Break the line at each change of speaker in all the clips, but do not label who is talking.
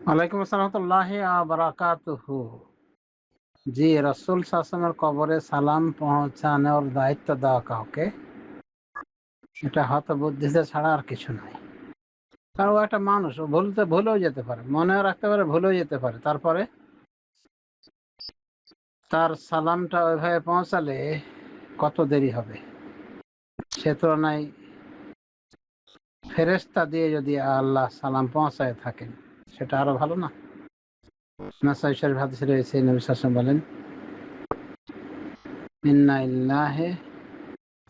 ওয়ালাইকুম আসসালাম রাহমাতুল্লাহি ওয়া বারাকাতুহু। জি, রাসূল সাল্লাল্লাহু আলাইহি ওয়াসাল্লামের কবরে সালাম পৌঁছানোর দায়িত্ব দেওয়া কাউকে, এটা হতবুদ্ধিতা ছাড়া আর কিছু নয়। কারণ ও একটা মানুষ, ও ভুলেও যেতে পারে, মনেও রাখতে পারে, ভুলেও যেতে পারে। তারপরে তার সালামটা ওইভাবে পৌঁছালে কত দেরি হবে, সে তুলনায় ফেরেশতা দিয়ে যদি আল্লাহ সালাম পৌঁছায় থাকেন সেটা আরো ভালো না? নাসাঈ শরীফ হাদিসে রয়েছে, নবী সাল্লাল্লাহু আলাইহি ওয়াসাল্লাম বলেন, ইন্না লিল্লাহি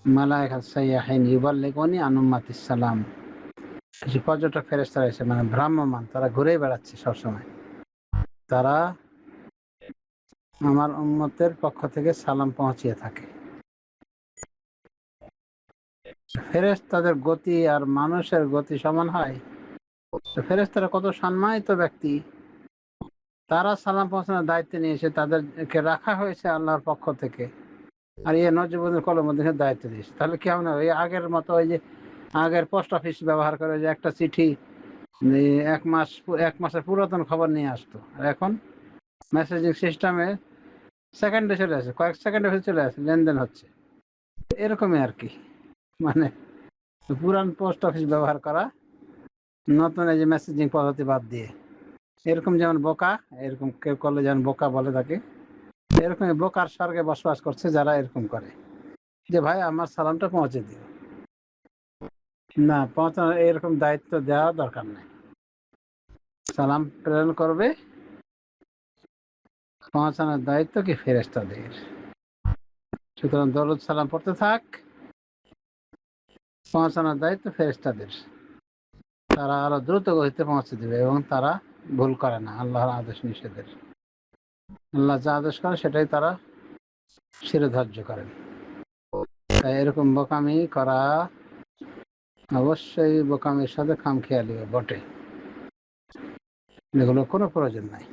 মালায়েকাত সাইয়্যাহিন ইউবাল্লিগুনি আন উম্মাতিস সালাম। কিছু পর্যটক ফেরেশতা রয়েছে, মানে ভ্রাম্যমান, তারা ঘুরে বেড়াচ্ছে সবসময়, তারা আমার উম্মতের পক্ষ থেকে সালাম পৌঁছিয়ে থাকে। ফেরেশতাদের গতি আর মানুষের গতি সমান হয়? তো ফেরেশতারা কত সম্মানিত ব্যক্তি, তারা সালাম পৌঁছানোর দায়িত্ব নিয়েছে, তাদেরকে রাখা হয়েছে আল্লাহর পক্ষ থেকে, আর ইয়ে নজিবুদ্দিন কলমউদ্দিনের দায়িত্ব দিয়েছে। তাহলে কি হবে না, ওই আগের মতো, ওই যে আগের পোস্ট অফিস ব্যবহার করে যে একটা চিঠি এক মাসের পুরাতন খবর নিয়ে আসতো, আর এখন মেসেজিং সিস্টেমে সেকেন্ডে চলে আসে, কয়েক সেকেন্ডের ভিতরে চলে আসে, লেনদেন হচ্ছে। এরকমই আর কি, মানে পুরান পোস্ট অফিস ব্যবহার করা, নতুন এই যে মেসেজিং পদ্ধতি বাদ দিয়ে। এরকম যেমন বোকা, এরকম কেউ করলে যেমন বোকা বলে তাকে, এরকম বোকার স্বর্গে বসবাস করছে যারা এরকম করে, যে ভাই আমার সালামটা পৌঁছে দিও। না, পৌঁছানোর এরকম দায়িত্ব দেওয়া দরকার নেই। সালাম প্রেরণ করবে, পৌঁছানোর দায়িত্ব কি ফেরেশতাদের। সুতরাং দরুদ সালাম পড়তে থাক, পৌঁছানোর দায়িত্ব ফেরেশতাদের। তারা আরো দ্রুত গতিতে পৌঁছে দেবে এবং তারা ভুল করে না আল্লাহর আদেশ নিষেধের। আল্লাহ যা আদেশ করে সেটাই তারা শিরোধার্য করেন। তাই এরকম বোকামি করা অবশ্যই বোকামির সাথে খামখেয়ালি বটে, এগুলো কোনো প্রয়োজন নাই।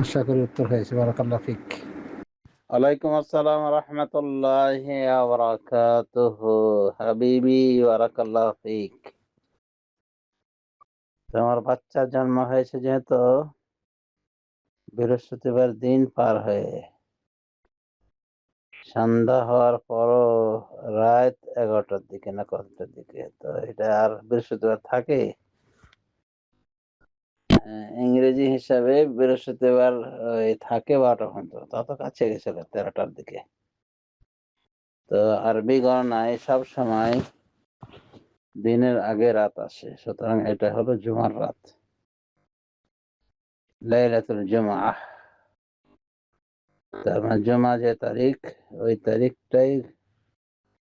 আশা করি উত্তর হয়েছে। বারাকাল্লাহ ফিক।
ওয়ালাইকুম আসসালাম রহমতুল্লাহি ওয়া বারাকাতুহু। হাবিবি বারাকাল্লাহ ফিক। তোমার বাচ্চার জন্ম হয়েছে যেহেতু বৃহস্পতিবার দিন পার হয়ে সন্ধ্যা হওয়ার পরও রাত 11টার দিকে না কতটার দিকে, তো এটা আর বৃহস্পতিবার থাকে? ইংরেজি হিসাবে বৃহস্পতিবার থাকে 12টা পর্যন্ত, তত কাছে গেছিল 13টার দিকে। তো আরবি গণনায় সব সময় দিনের আগে রাত আসে, সুতরাং এটা হলো জুমার রাত, লাইলাতুল জুমআহ। তার মানে জুমা যে তারিখ, ওই তারিখটাই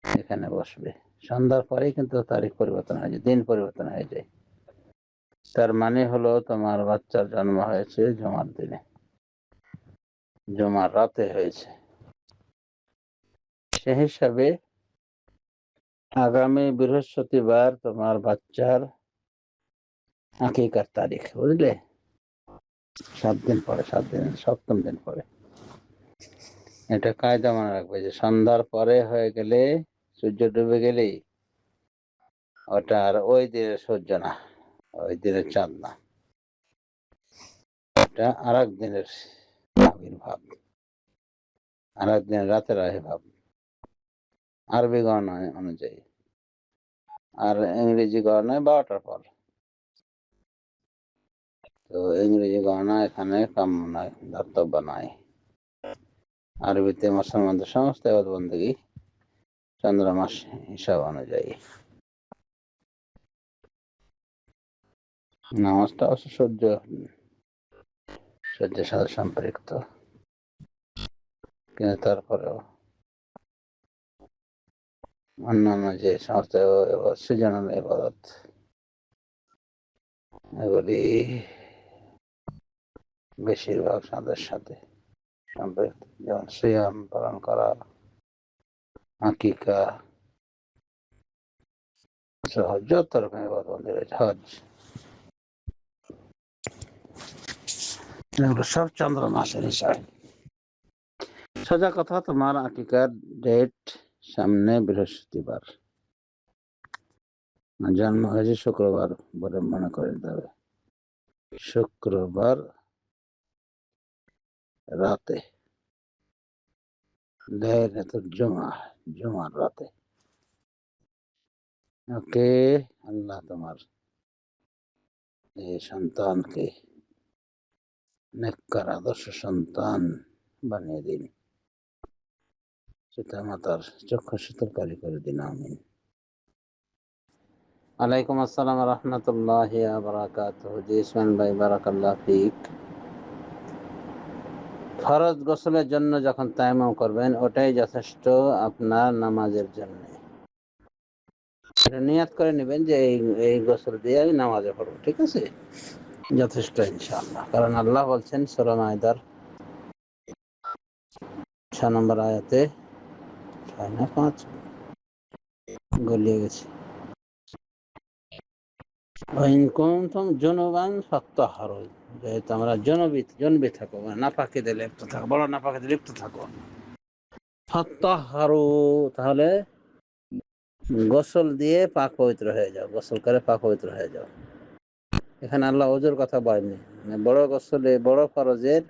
এখানে বসবে। সন্ধ্যার পরেই কিন্তু তারিখ পরিবর্তন হয়ে যায়, দিন পরিবর্তন হয়ে যায়। তার মানে হলো তোমার বাচ্চার জন্ম হয়েছে জুমার দিনে, জুমার রাতে হয়েছে। সে হিসাবে আগামী বৃহস্পতিবার তোমার বাচ্চার আকিকার তারিখ, বুঝলে? 7 দিন পরে, 7 দিন পরে। এটা কায়দা মনে রাখবে যে সন্ধ্যার পরে হয়ে গেলে, সূর্য ডুবে গেলেই ওটা আর ওই দিনের সূর্য না, ওই দিনের চাঁদ না, এটা আর এক দিনের আবির্ভাব, আর এক দিনের রাতের আবির্ভাব আরবি গণনায় অনুযায়ী। আর ইংরেজি গণনায় 12টার পর। তো ইংরেজি গণনা এখানে কাম্য নয়, ধর্তব্য নয়। আরবিতে মুসলমানদের সমস্ত ইবাদত বন্দেগী চন্দ্র মাস হিসাব অনুযায়ী। নামাজটা অবশ্য সূর্যের সাথে সম্পৃক্ত, কিন্তু তারপরেও অন্যান্য যে সমস্ত সৃজনাল ইবাদত, এগুলি বেশিরভাগ সাদের সাথে সম্পৃক্ত, যেমন সিয়াম পালন করা, আকিকা সহ যত রকম ইবাদত রয়েছে, হজ, এগুলো সব চন্দ্র মাসের হিসাবে। সোজা কথা, তোমার আকিকার ডেট সামনে বৃহস্পতিবার। জন্ম হয়েছে শুক্রবার বলে মনে করে নিতে হবে। শুক্রবার রাতে, লাইলাতুল জুমা, জুমার রাতে। ওকে, আল্লাহ তোমার এই সন্তানকে নেককার আদর্শ সন্তান বানিয়ে দিন, পিতা মাতার চক্ষু শীতলকারী করে দিন, আমিন। ওয়ালাইকুম আসসালাম রহমতুল্লাহি ওয়া বারাকাতুহু। জি ইসমাইল ভাই, বারাকাল্লাহ ফিক। ফরজ গোসলের জন্য যখন তায়াম্মুম করবেন ওটাই যথেষ্ট আপনার নামাজের জন্য। এটা নিয়াত করে নেবেন যে এই গোসল দিয়ে আমি নামাজে পড়বো, ঠিক আছে? যথেষ্ট ইনশাআল্লাহ। কারণ আল্লাহ বলছেন সূরা মাইদার 6 নম্বর আয়াতে, 6 না 5 গলিয়ে গেছে, ওয়াইন কুনতুম জুনুবান ফাত্তাহহারু, যেহেতু আমরা জনবি থাকো, মানে নাপাকিতে লিপ্ত থাকো, বড় নাপাকিতে লিপ্ত থাকো, ফাত্তাহহারু, তাহলে গোসল দিয়ে পাক পবিত্র হয়ে যাও, গোসল করে পাক পবিত্র হয়ে যাও। এখানে আল্লাহ ওজুর কথা বলেননি, মানে বড় গোসলে, বড় ফরজের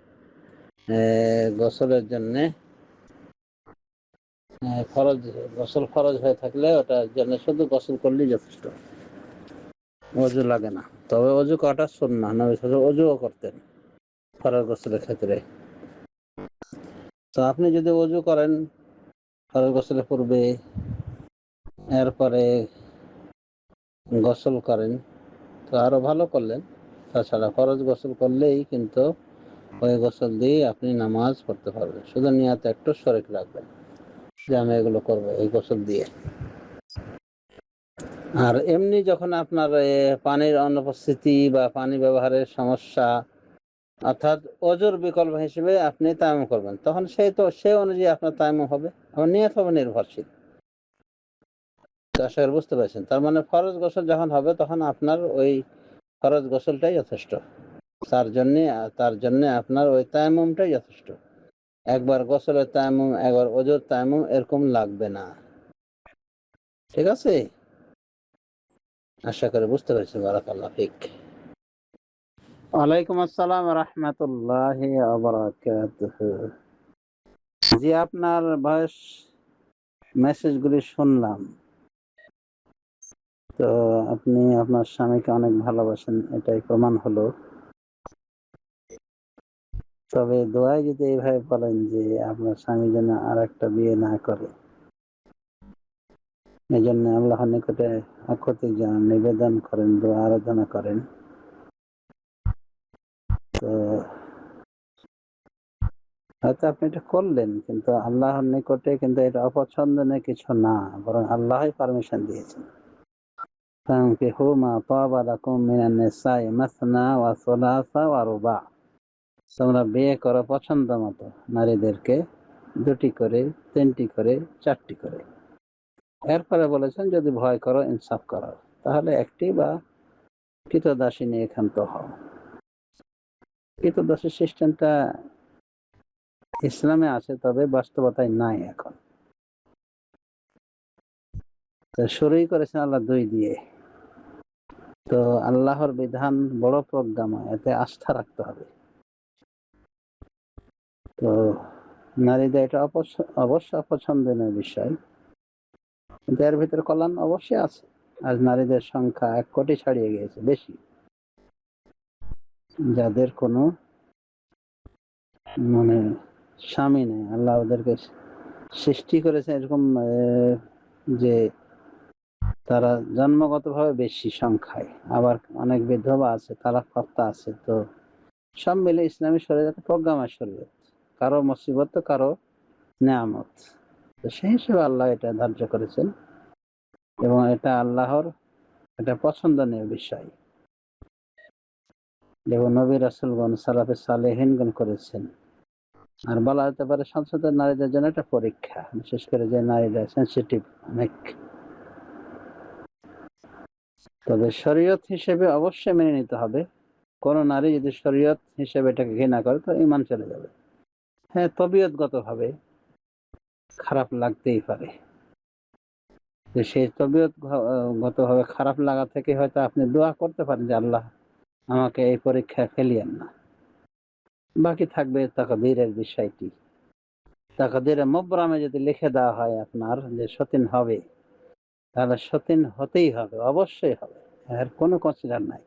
গোসলের জন্যে, ফরজ গোসল ফরজ হয়ে থাকলে ওটার জন্য শুধু গোসল করলেই যথেষ্ট, অজু লাগে না। তবে অজু করাটা সুন্নাহ, নবী সাল্লাল্লাহু আলাইহি ওয়াসাল্লাম অজুও করতেন ফরজ গোসলের ক্ষেত্রে। তো আপনি যদি অজু করেন ফরজ গোসলের পূর্বে, এরপরে গোসল করেন, তো আরো ভালো করলেন। তাছাড়া ফরজ গোসল করলেই কিন্তু ওই গোসল দিয়ে আপনি নামাজ পড়তে পারবেন, শুধু নিয়ত একটু শরীক রাখবেন যে আমি এগুলো করবো এই গোসল দিয়ে। আর এমনি যখন আপনার পানির অনুপস্থিতি বা পানি ব্যবহারের সমস্যা, অর্থাৎ অজুর বিকল্প হিসেবে আপনি তায়াম্মুম করবেন, তখন সে অনুযায়ী আপনার তায়াম্মুম হবে, আমার নিয়ত হবে নির্ভরশীল। আশা করি বুঝতে পারছেন। তার মানে ফরজ গোসল যখন হবে তখন আপনার ওই ফরজ গোসলটাই যথেষ্ট, তার জন্য আপনার ওই তায়াম্মুমটাই যথেষ্ট। একবার গোসলের তায়াম্মুম, একবার অজুর তায়াম্মুম এরকম লাগবে না, ঠিক আছে? আশা করি বুঝতে পেরেছেন। বারাকাল্লাহ ফিক। ওয়ালাইকুম আসসালাম রহমতুল্লাহি ওয়া বারাকাতুহু। জি, আপনার ভয়েস মেসেজগুলি শুনলাম। তো আপনি আপনার স্বামীকে অনেক ভালোবাসেন, এটাই প্রমাণ হলো। তবে দোয়ায় যদি এইভাবে বলেন যে আপনার স্বামী যেন আর একটা বিয়ে না করে, এই জন্য আল্লাহর নিকটে আকুতি নিবেদন করেন, দোয়া আরাধনা করেন। তো হয়তো আপনি এটা করলেন, কিন্তু আল্লাহর নিকটে কিন্তু এটা অপছন্দনীয় কিছু না, বরং আল্লাহই পারমিশন দিয়েছেন। ফানকিহু মা তাবা লাকুম মিনান নিসাই মাসনা ওয়া সুলাসা ওয়া রুবা, তোমরা বিয়ে করো পছন্দ মতো নারীদেরকে, 2টি করে, 3টি করে, 4টি করে। এরপরে বলেছেন যদি ভয় করো ইনসাফ করার, তাহলে একটি বা কৃতদাসী নিয়ে ক্ষান্ত হও। কৃতদাসী সিস্টেমটা ইসলামে আছে, তবে বাস্তবতায় নাই এখন। তো শুরুই করেছেন আল্লাহ 2 দিয়ে। তো আল্লাহর বিধান বড় প্রজ্ঞাময়, এতে আস্থা রাখতে হবে। তো নারীদের এটা অবশ্য অপছন্দনীয় বিষয়, কিন্তু এর ভিতরে কল্যাণ অবশ্যই আছে। আজ নারীদের সংখ্যা 1 কোটি ছাড়িয়ে গিয়েছে, বেশি, যাদের কোনো মানে স্বামী নেই। আল্লাহ ওদেরকে সৃষ্টি করেছে এরকম যে তারা জন্মগতভাবে বেশি সংখ্যায়, আবার অনেক বিধবা আছে, তালাকপ্রাপ্তা আছে। তো সব মিলে ইসলামী শরীয়ত প্রজ্ঞাময় শরীয়ত, কারো মুসিবত তো কারো নেয়ামত। তো সেই হিসেবে আল্লাহ এটা ধার্য করেছেন, এবং এটা আল্লাহর এটা পছন্দনীয় বিষয়, যেমন নবী রাসূলগণ সালাফে সালেহিনগণ করেছেন। আর বলা যেতে পারে সংসদের নারীদের জন্য একটা পরীক্ষা, বিশেষ করে যে নারীরা সেন্সিটিভ অনেক। তবে শরীয়ত হিসেবে অবশ্যই মেনে নিতে হবে। কোন নারী যদি শরীয়ত হিসেবে এটাকে ঘৃণা করে তো ঈমান চলে যাবে। হ্যাঁ, তবিয়তগত ভাবে খারাপ লাগতেই পারে, তো সেই তবিয়ত গতভাবে খারাপ লাগা থেকে হয়তো আপনি দোয়া করতে পারেন যে আল্লাহ আমাকে এই পরীক্ষায় ফেলিয়েন না। বাকি থাকবে তাকদীরের বিষয়টি। তাকদীরে মুবরামে যদি লিখে দেওয়া হয় আপনার যে সতীন হবে, তাহলে সতীন হতেই হবে, অবশ্যই হবে, এর কোনো কনসিডার নাই।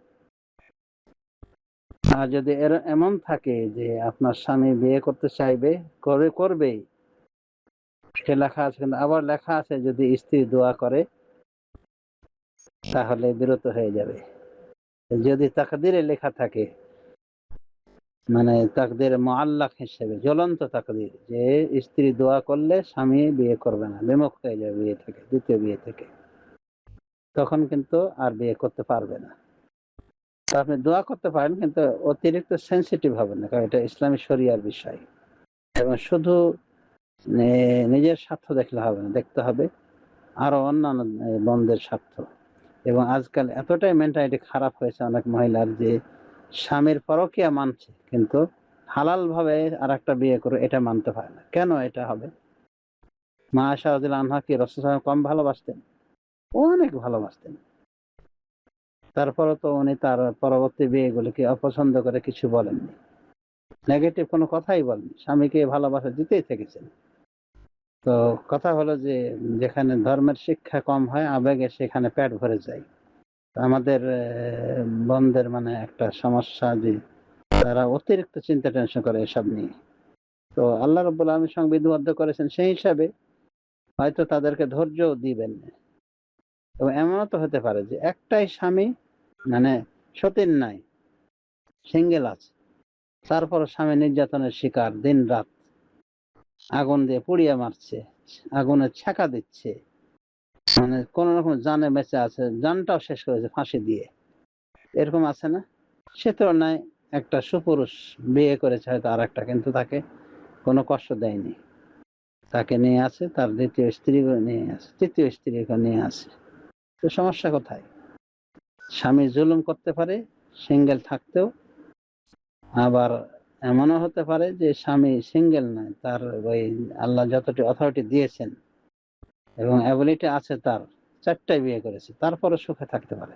আর যদি এমন থাকে যে আপনার স্বামী বিয়ে করতে চাইবে, করবেই, সে লেখা আছে, কিন্তু আবার লেখা আছে যদি স্ত্রী দোয়া করে তাহলে বিরত হয়ে যাবে। যদি তাকদীরে লেখা থাকে, মানে তাকদীর মুআল্লাক হিসেবে জ্বলন্ত তাকদীর, যে স্ত্রী দোয়া করলে স্বামী বিয়ে করবে না, বিমুখ হয়ে যাবে বিয়ে থেকে, দ্বিতীয় বিয়ে থেকে, তখন কিন্তু আর বিয়ে করতে পারবে না। তো আপনি দোয়া করতে পারেন, কিন্তু অতিরিক্ত সেন্সিটিভ হবে না, কারণ এটা ইসলামী শরিয়ার বিষয়। এবং শুধু নিজের স্বার্থ দেখলে হবে না, দেখতে হবে আরো অন্যান্য বন্ধের স্বার্থ। এবং আজকাল এতটাই মেন্টালিটি খারাপ হয়েছে অনেক মহিলার, যে স্বামীর পরকীয়া মানছে কিন্তু হালাল ভাবে আর একটা বিয়ে করে এটা মানতে পারে না। কেন এটা হবে? মা আয়েশা রাদিয়াল্লাহু আনহা কি রাসূল সাল্লাল্লাহু আলাইহি ওয়াসাল্লাম কম ভালোবাসতেন? অনেক ভালোবাসতেন। তারপরে তো উনি তার পরবর্তী বিয়েগুলোকে অপছন্দ করে কিছু বলেননি, নেগেটিভ কোনো কথাই বলেননি, স্বামীকে ভালোবাসা দিতেই থেকেছেন। তো কথা হলো যে যেখানে ধর্মের শিক্ষা কম হয়, আবেগে সেখানে পেট ভরে যায়। আমাদের বন্ধের মানে একটা সমস্যা যে তারা অতিরিক্ত চিন্তা টেনশন করে এসব নিয়ে। তো আল্লাহ রাব্বুল আলামিন সংবিধিবদ্ধ করেছেন, সেই হিসাবে হয়তো তাদেরকে ধৈর্যও দিবেন। এবং এমনও তো হতে পারে যে একটাই স্বামী, মানে সতীন নাই, সিঙ্গেল আছে, তারপর স্বামী নির্যাতনের শিকার, দিন রাত আগুন দিয়ে পুড়িয়ে মারছে, আগুনে ছ্যাঁকা দিচ্ছে, মানে কোন রকম জানে বেঁচে আছে, জানটাও শেষ করেছে ফাঁসি দিয়ে, এরকম আছে না? সে তুলনায় একটা সুপুরুষ বিয়ে করেছে হয়তো আর একটা, কিন্তু তাকে কোনো কষ্ট দেয়নি, তাকে নিয়ে আসে, তার দ্বিতীয় স্ত্রী নিয়ে আসে, তৃতীয় স্ত্রীকে নিয়ে আসে। তো সমস্যা কোথায়? স্বামী জুলুম করতে পারে সিঙ্গেল থাকতেও, আবার এমনও হতে পারে যে স্বামী সিঙ্গেল নয়, তার ওই আল্লাহ যতটি অথরিটি দিয়েছেন এবং অ্যাবিলিটি আছে, তার চারটায় বিয়ে করেছে, তারপরে সুখে থাকতে পারে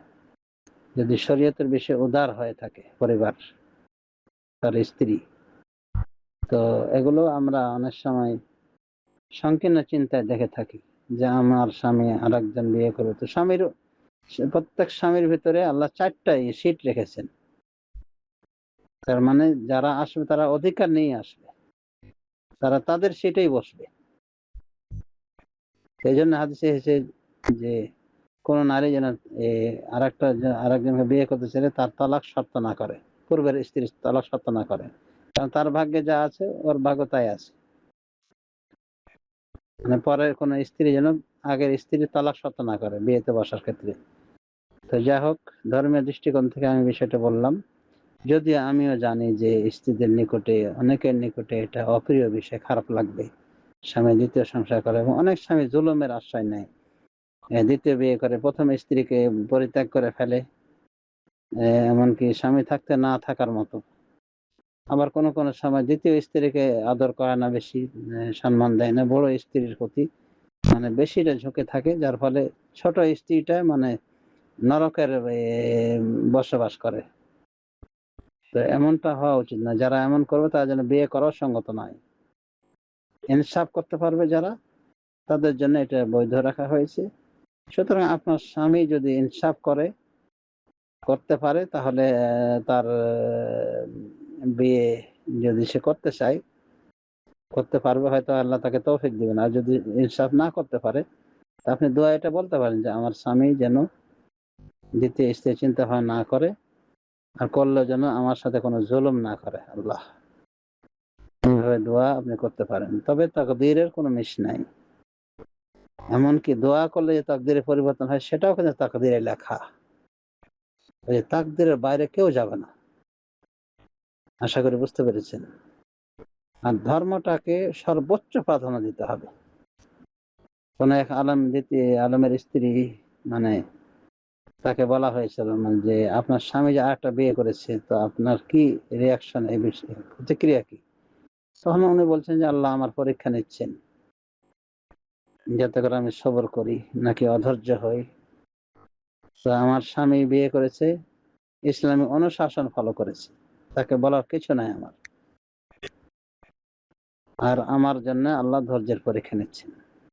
যদি শরীয়তের বিষয়ে উদার হয়ে থাকে পরিবার, তার স্ত্রী। তো এগুলো আমরা অনেক সময় সংকীর্ণ চিন্তায় দেখে থাকি যে আমার স্বামী আরেকজন বিয়ে করবে। তো প্রত্যেক স্বামীর ভিতরে আল্লাহ চারটাই সিট রেখেছেন, তার মানে যারা আসবে তারা অধিকার নিয়ে আসবে, তারা তাদের সিটেই বসবে। সেই জন্য হাদিসে এসেছে যে কোন নারী যেন আরেকজনকে বিয়ে করতে চাইলে তার তালাক শর্ত না করে, পূর্বের স্ত্রীর তালাক শর্ত না করে, কারণ তার ভাগ্যে যা আছে ওর ভাগ্য তাই আছে। মানে পরের কোন স্ত্রী যেন আগের স্ত্রীর তালাক শর্ত না করে বিয়েতে বসার ক্ষেত্রে। তো যাই হোক, ধর্মের দৃষ্টিকোণ থেকে আমি বিষয়টা বললাম, যদিও আমিও জানি যে স্ত্রীদের নিকটে, অনেকের নিকটে এটা অপ্রিয় বিষয়, খারাপ লাগবে স্বামী দ্বিতীয় সংসার করে, এবং অনেক স্বামী জুলুমের আশ্রয় নেয়, দ্বিতীয় বিয়ে করে প্রথম স্ত্রীকে পরিত্যাগ করে ফেলে, এমনকি স্বামী থাকতে না থাকার মতো। আবার কোন কোন সময় দ্বিতীয় স্ত্রীকে আদর করে না, বেশি সম্মান দেয় না, বড় স্ত্রীর প্রতি মানে বেশিটা ঝুঁকে থাকে, যার ফলে ছোট স্ত্রীটা মানে নরকের বসবাস করে। তো এমনটা হওয়া উচিত না, যারা এমন করবে তারা যেন বিয়ে করার সঙ্গত নয়। ইনসাফ করতে পারবে যারা, তাদের জন্য এটা বৈধ রাখা হয়েছে। সুতরাং আপনার স্বামী যদি ইনসাফ করতে পারে, তাহলে তার বিয়ে যদি সে করতে চায় করতে পারবে, হয়তো আল্লাহ তাকে তৌফিক দিবেন। আর যদি ইনসাফ না করতে পারে, আপনি দোয়া এটা বলতে পারেন যে আমার স্বামী যেন দ্বিতীয় স্ত্রী চিন্তা ভাবনা না করে, আর করলে যেন আমার সাথে কোনো জুলুম না করে আল্লাহ। এইভাবে দোয়া আপনি করতে পারেন। তবে তাকদীরের কোনো মিশ নাই। এমনকি দোয়া করলে যে তাকদীরের পরিবর্তন হয়, সেটাও কিন্তু তাকদীরে লেখা। ওই তাকদীরের বাইরে কেউ যাবে না। আশা করি বুঝতে পেরেছেন। আর ধর্মটাকে সর্বোচ্চ প্রাধান্য দিতে হবে। কোন এক আলেমের স্ত্রী, মানে তাকে বলা হয়েছিল মানে যে আপনার স্বামী যে আরেকটা বিয়ে করেছে, তো আপনার কি রিয়াকশন, এই বিষয়ে প্রতিক্রিয়া কি? তখন উনি বলছেন যে আল্লাহ আমার পরীক্ষা নিচ্ছেন। যাতে করে আমি সবর করি নাকি অধৈর্য হই। তো আমার স্বামী বিয়ে করেছে, ইসলামী অনুশাসন ফলো করেছে, তাকে বলার কিছু নাই আমার। আর আমার জন্য আল্লাহ ধৈর্যের পরীক্ষা নিচ্ছেন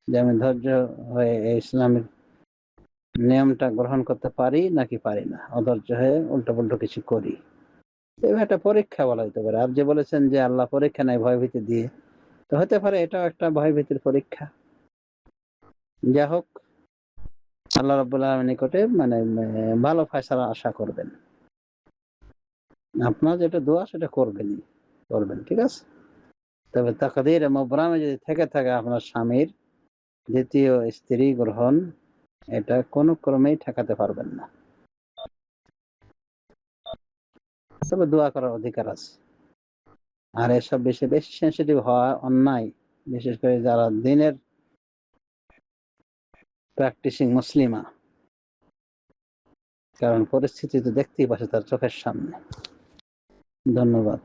যে আমি ধৈর্য হয়ে এই ইসলামের নিয়মটা গ্রহণ করতে পারি নাকি পারি না, অধৈর্য হয়ে উল্টো পুল্টো কিছু করি। এবার একটা পরীক্ষা বলা যেতে পারে। আর যে বলেছেন যে আল্লাহ পরীক্ষা নেয় ভয়ভীতি দিয়ে, তো হতে পারে এটাও একটা ভয়ভীতির পরীক্ষা। যা হোক, আল্লাহ রাব্বুল আলামিনের নিকটে মানে ভালো ফয়সালা আশা করবেন। আপনার যেটা দোয়া সেটা করবেন, ঠিক আছে। তবে তাকদীরে মুবরামে যদি থেকে থাকে আপনার স্বামীর দ্বিতীয় স্ত্রী গ্রহণ, এটা কোনো ক্রমেই ঠেকাতে পারবেন না। তবে দোয়া করার অধিকার আছে। আর এসব বিষয়ে বেশি সেনসিটিভ হওয়া অন্যায়, বিশেষ করে যারা দিনের প্র্যাকটিসিং মুসলিমা, কারণ পরিস্থিতি তো দেখতেই পাচ্ছে তার চোখের সামনে। ধন্যবাদ।